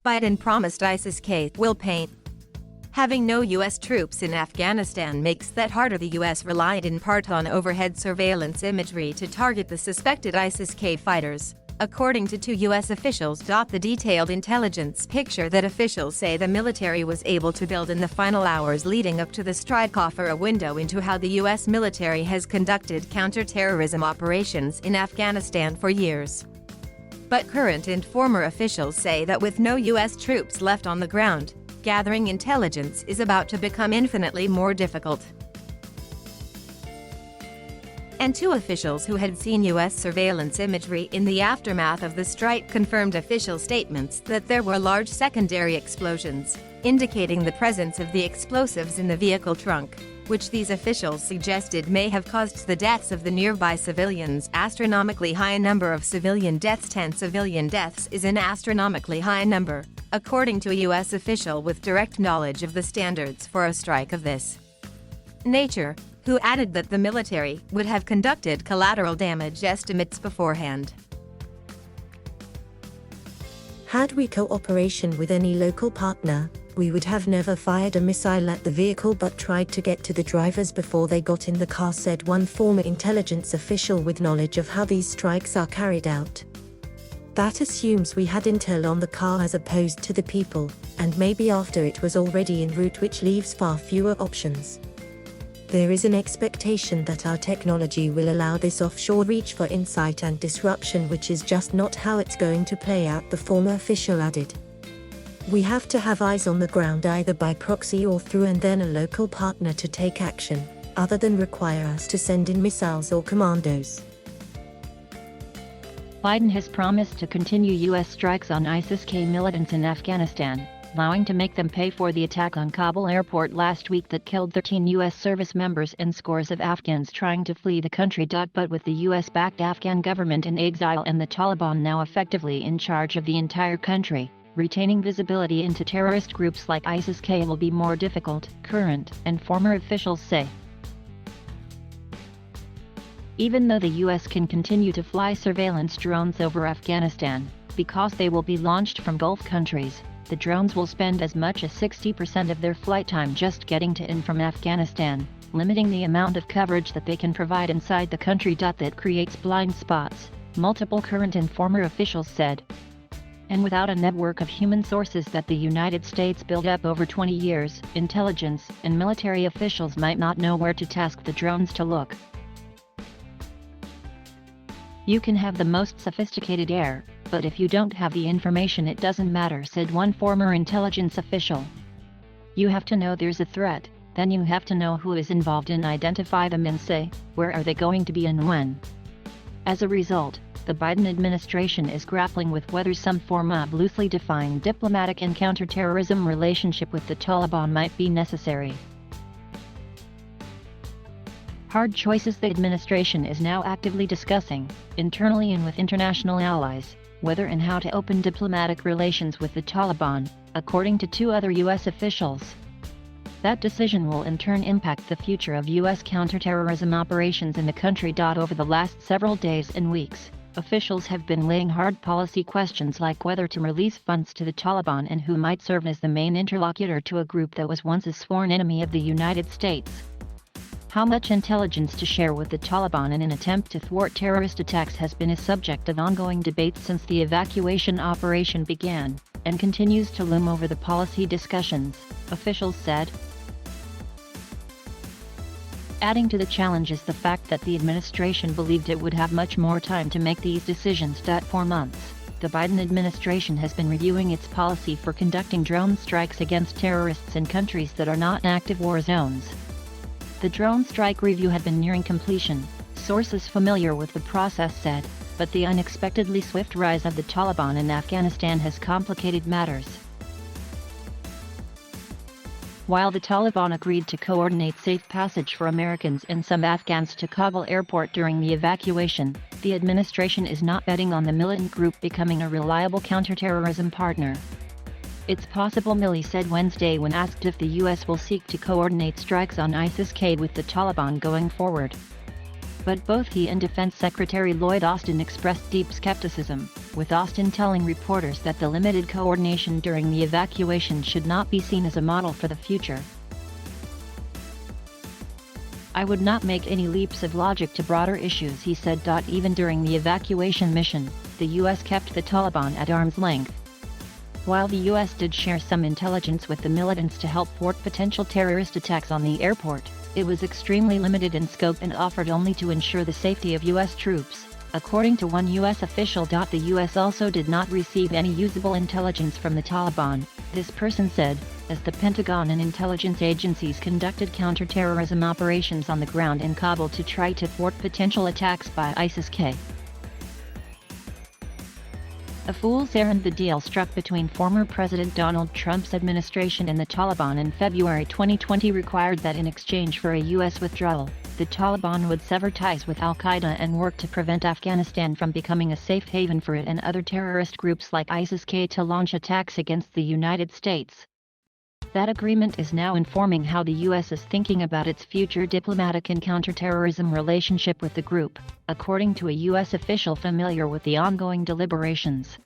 Biden promised ISIS-K will paint. Having no U.S. troops in Afghanistan makes that harder. The U.S. relied in part on overhead surveillance imagery to target the suspected ISIS-K fighters, according to two U.S. officials. The detailed intelligence picture that officials say the military was able to build in the final hours leading up to the strike offer a window into how the U.S. military has conducted counterterrorism operations in Afghanistan for years. But current and former officials say that with no U.S. troops left on the ground, gathering intelligence is about to become infinitely more difficult. And two officials who had seen U.S. surveillance imagery in the aftermath of the strike confirmed official statements that there were large secondary explosions, indicating the presence of the explosives in the vehicle trunk, which these officials suggested may have caused the deaths of the nearby civilians. Astronomically high number of civilian deaths. 10 civilian deaths is an astronomically high number, according to a U.S. official with direct knowledge of the standards for a strike of this nature, who added that the military would have conducted collateral damage estimates beforehand. Had we cooperation with any local partner, we would have never fired a missile at the vehicle but tried to get to the drivers before they got in the car, said one former intelligence official with knowledge of how these strikes are carried out. That assumes we had intel on the car as opposed to the people, and maybe after it was already en route, which leaves far fewer options. There is an expectation that our technology will allow this offshore reach for insight and disruption, which is just not how it's going to play out, the former official added. We have to have eyes on the ground either by proxy or through, and then a local partner to take action, other than require us to send in missiles or commandos. Biden has promised to continue U.S. strikes on ISIS-K militants in Afghanistan, vowing to make them pay for the attack on Kabul airport last week that killed 13 U.S. service members and scores of Afghans trying to flee the country. But with the U.S.-backed Afghan government in exile and the Taliban now effectively in charge of the entire country, retaining visibility into terrorist groups like ISIS-K will be more difficult, current and former officials say. Even though the U.S. can continue to fly surveillance drones over Afghanistan, because they will be launched from Gulf countries, the drones will spend as much as 60% of their flight time just getting to and from Afghanistan, limiting the amount of coverage that they can provide inside the country. That creates blind spots, multiple current and former officials said. And without a network of human sources that the United States built up over 20 years, intelligence and military officials might not know where to task the drones to look. You can have the most sophisticated air, but if you don't have the information it doesn't matter, said one former intelligence official. You have to know there's a threat, then you have to know who is involved and identify them and say, where are they going to be and when. As a result, the Biden administration is grappling with whether some form of loosely defined diplomatic and counterterrorism relationship with the Taliban might be necessary. Hard choices. The administration is now actively discussing, internally and with international allies, whether and how to open diplomatic relations with the Taliban, according to two other U.S. officials. That decision will in turn impact the future of U.S. counterterrorism operations in the country. Over the last several days and weeks, officials have been laying hard policy questions like whether to release funds to the Taliban and who might serve as the main interlocutor to a group that was once a sworn enemy of the United States. How much intelligence to share with the Taliban in an attempt to thwart terrorist attacks has been a subject of ongoing debate since the evacuation operation began, and continues to loom over the policy discussions, officials said. Adding to the challenge is the fact that the administration believed it would have much more time to make these decisions. 4 months, the Biden administration has been reviewing its policy for conducting drone strikes against terrorists in countries that are not in active war zones. The drone strike review had been nearing completion, sources familiar with the process said, but the unexpectedly swift rise of the Taliban in Afghanistan has complicated matters. While the Taliban agreed to coordinate safe passage for Americans and some Afghans to Kabul airport during the evacuation, the administration is not betting on the militant group becoming a reliable counterterrorism partner. It's possible, Milley said Wednesday when asked if the U.S. will seek to coordinate strikes on ISIS-K with the Taliban going forward. But both he and Defense Secretary Lloyd Austin expressed deep skepticism. with Austin telling reporters that the limited coordination during the evacuation should not be seen as a model for the future. "I would not make any leaps of logic to broader issues," he said. Even during the evacuation mission, the US kept the Taliban at arm's length. While the US did share some intelligence with the militants to help thwart potential terrorist attacks on the airport, it was extremely limited in scope and offered only to ensure the safety of US troops, according to one US official. The US also did not receive any usable intelligence from the Taliban, this person said, as the Pentagon and intelligence agencies conducted counterterrorism operations on the ground in Kabul to try to thwart potential attacks by ISIS-K. A fool's errand. The deal struck between former President Donald Trump's administration and the Taliban in February 2020 required that in exchange for a U.S. withdrawal, the Taliban would sever ties with al-Qaeda and work to prevent Afghanistan from becoming a safe haven for it and other terrorist groups like ISIS-K to launch attacks against the United States. That agreement is now informing how the U.S. is thinking about its future diplomatic and counterterrorism relationship with the group, according to a U.S. official familiar with the ongoing deliberations.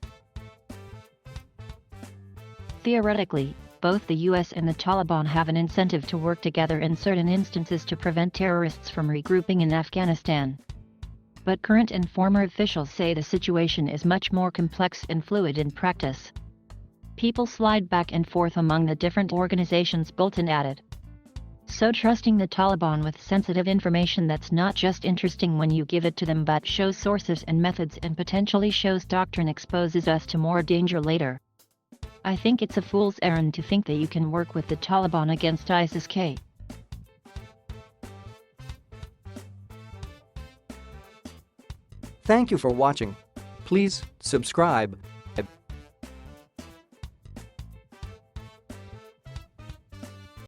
Theoretically, both the U.S. and the Taliban have an incentive to work together in certain instances to prevent terrorists from regrouping in Afghanistan. But current and former officials say the situation is much more complex and fluid in practice. People slide back and forth among the different organizations. Bolton added. So trusting the Taliban with sensitive information that's not just interesting when you give it to them but shows sources and methods and potentially shows doctrine exposes us to more danger later. I think it's a fool's errand to think that you can work with the Taliban against ISIS-K. Thank you for watching. Please subscribe